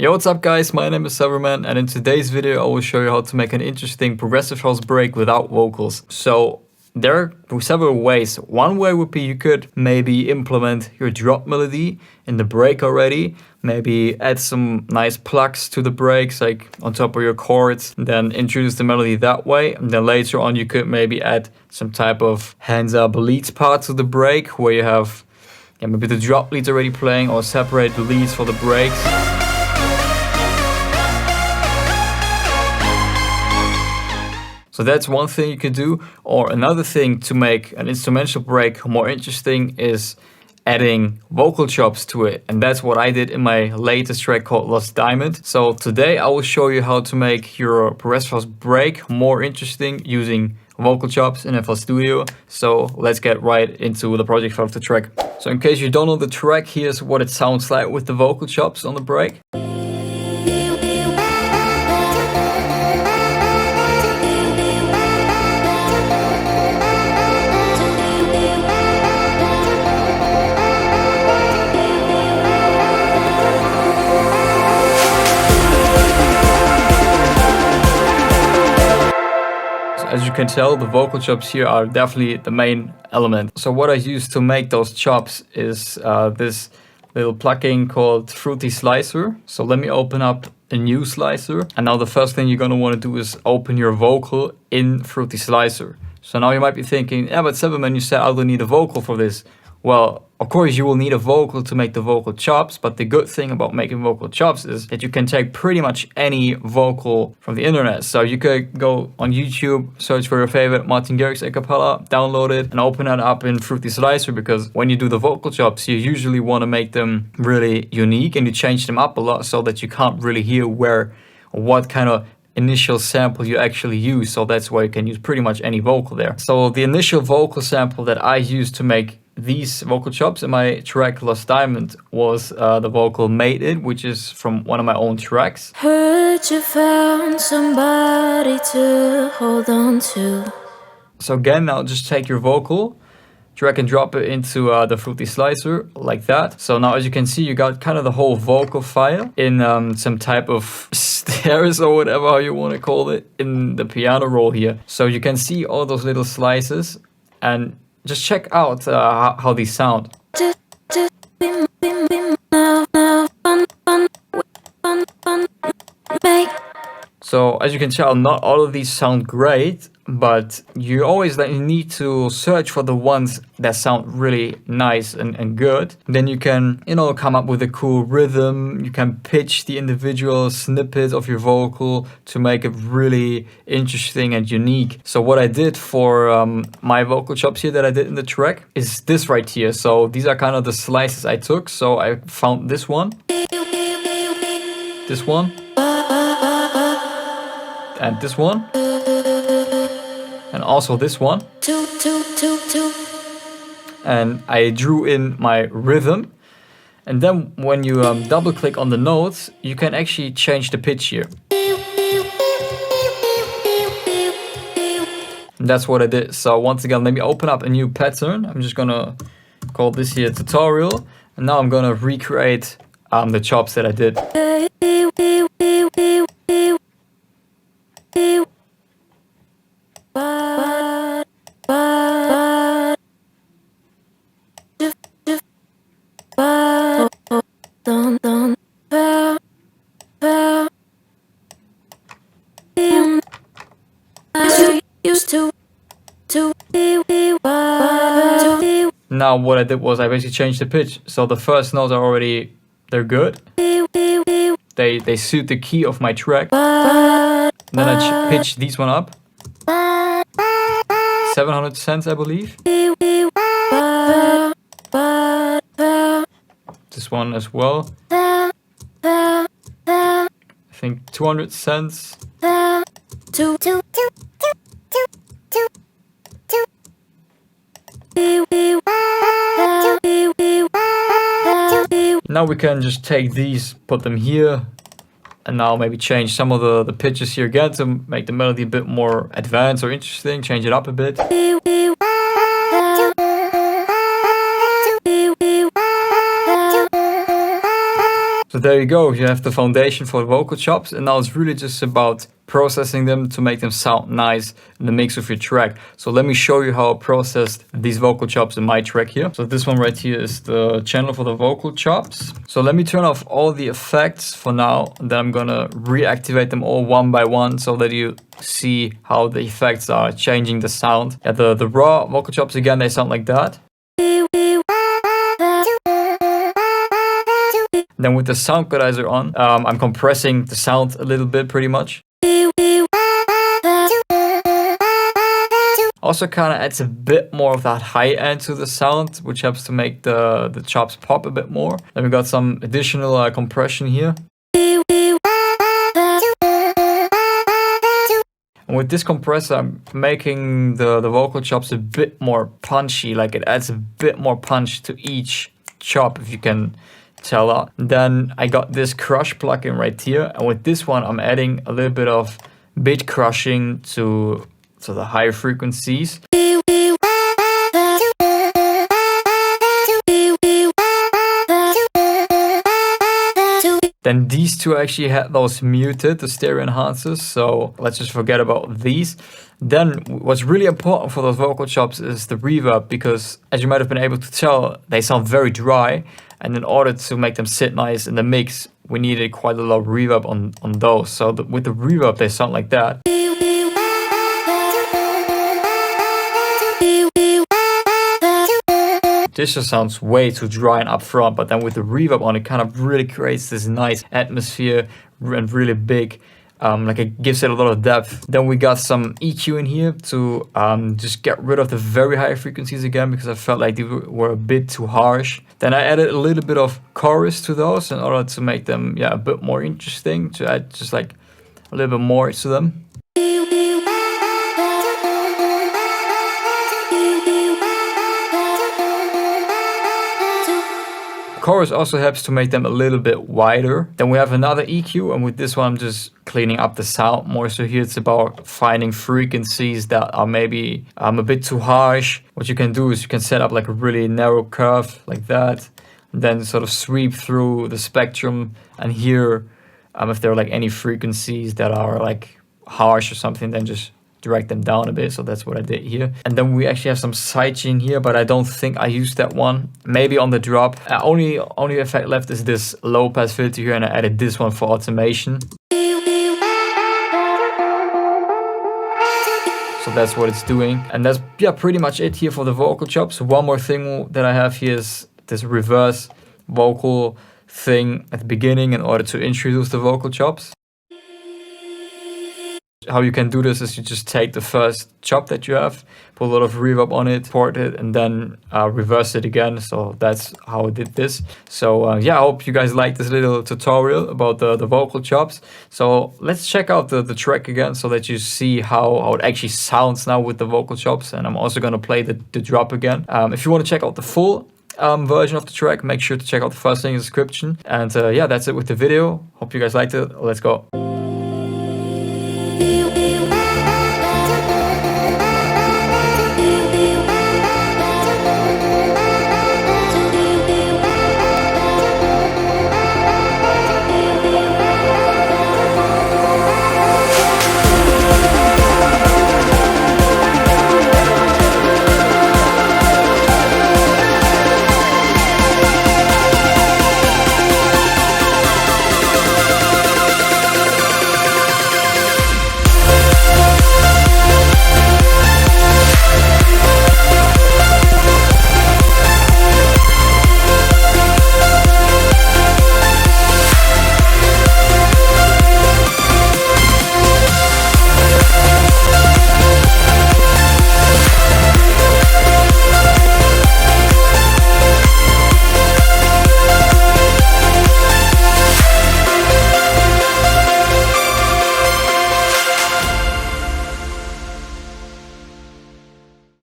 Yo, what's up guys, my name is Severman, and in today's video I will show you how to make an interesting progressive house break without vocals. So there are several ways. One way would be you could maybe implement your drop melody in the break already, maybe add some nice plugs to the breaks like on top of your chords, then introduce the melody that way, and then later on you could maybe add some type of hands up leads part to the break where you have maybe the drop leads already playing, or separate the leads for the breaks. So that's one thing you could do. Or another thing to make an instrumental break more interesting is adding vocal chops to it. And that's what I did in my latest track called Lost Diamond. So today I will show you how to make your progressive house break more interesting using vocal chops in FL Studio. So let's get right into the project of the track. So in case you don't know the track, here's what it sounds like with the vocal chops on the break. As you can tell, the vocal chops here are definitely the main element. So what I use to make those chops is this little plugin called Fruity Slicer. So let me open up a new slicer. And now the first thing you're gonna wanna do is open your vocal in Fruity Slicer. So now you might be thinking, yeah, but Severman, you said I don't need a vocal for this. Well, of course you will need a vocal to make the vocal chops, but the good thing about making vocal chops is that you can take pretty much any vocal from the internet. So you could go on YouTube, search for your favorite Martin Garrix a cappella, download it and open it up in Fruity Slicer, because when you do the vocal chops, you usually want to make them really unique and you change them up a lot so that you can't really hear what kind of initial sample you actually use. So that's why you can use pretty much any vocal there. So the initial vocal sample that I used to make these vocal chops in my track Lost Diamond was the vocal Made It, which is from one of my own tracks. Heard you found somebody to hold on to. So again, now just take your vocal, drag and drop it into the Fruity Slicer like that. So now as you can see, you got kind of the whole vocal file in some type of stairs or whatever how you want to call it in the piano roll here. So you can see all those little slices, and just check out how these sound. So as you can tell, not all of these sound great, but you always need to search for the ones that sound really nice and good. Then you can, come up with a cool rhythm. You can pitch the individual snippets of your vocal to make it really interesting and unique. So what I did for my vocal chops here that I did in the track is this right here. So these are kind of the slices I took. So I found this one, and this one, and also this one, and I drew in my rhythm. And then when you double click on the notes, you can actually change the pitch here. And that's what I did. So once again, let me open up a new pattern. I'm just gonna call this here tutorial, and now I'm gonna recreate the chops that I did. Now what I did was I basically changed the pitch. So the first notes are they're good. They suit the key of my track. Then I pitch these one up. 700 cents, I believe. This one as well. I think 200 cents. Now we can just take these, put them here, and now maybe change some of the pitches here again to make the melody a bit more advanced or interesting, change it up a bit. So there you go, you have the foundation for the vocal chops, and now it's really just about processing them to make them sound nice in the mix of your track. So let me show you how I processed these vocal chops in my track here. So this one right here is the channel for the vocal chops. So let me turn off all the effects for now, and then I'm gonna reactivate them all one by one so that you see how the effects are changing the sound. Yeah, the raw vocal chops, again, they sound like that. Then with the sound equalizer on, I'm compressing the sound a little bit, pretty much. Also kind of adds a bit more of that high end to the sound, which helps to make the chops pop a bit more. Then we got some additional compression here. And with this compressor, I'm making the vocal chops a bit more punchy, like it adds a bit more punch to each chop, if you can tell that. Then I got this crush plugin right here, and with this one I'm adding a little bit of bit crushing to the higher frequencies. Then these two actually had those muted, the stereo enhancers, so let's just forget about these. Then what's really important for those vocal chops is the reverb, because as you might have been able to tell, they sound very dry, and in order to make them sit nice in the mix, we needed quite a lot of reverb on those. So with the reverb, they sound like that. This just sounds way too dry and upfront, but then with the reverb on, it kind of really creates this nice atmosphere and really big, like it gives it a lot of depth. Then we got some EQ in here to just get rid of the very high frequencies again, because I felt like they were a bit too harsh. Then I added a little bit of chorus to those in order to make them, yeah, a bit more interesting, to add just like a little bit more to them. Chorus also helps to make them a little bit wider. Then we have another EQ, and with this one I'm just cleaning up the sound more. So here it's about finding frequencies that are maybe a bit too harsh. What you can do is you can set up like a really narrow curve like that, and then sort of sweep through the spectrum and hear if there are like any frequencies that are like harsh or something, then just drag them down a bit. So that's what I did here. And then we actually have some sidechain here, but I don't think I used that one. Maybe on the drop. Only effect left is this low pass filter here, and I added this one for automation. So that's what it's doing. And that's, yeah, pretty much it here for the vocal chops. One more thing that I have here is this reverse vocal thing at the beginning in order to introduce the vocal chops. How you can do this is you just take the first chop that you have, put a lot of reverb on it, port it, and then reverse it again. So that's how I did this. So yeah, I hope you guys liked this little tutorial about the vocal chops. So let's check out the track again so that you see how it actually sounds now with the vocal chops. And I'm also going to play the drop again. If you want to check out the full version of the track, make sure to check out the first link in the description. And yeah, that's it with the video. Hope you guys liked it. Let's go.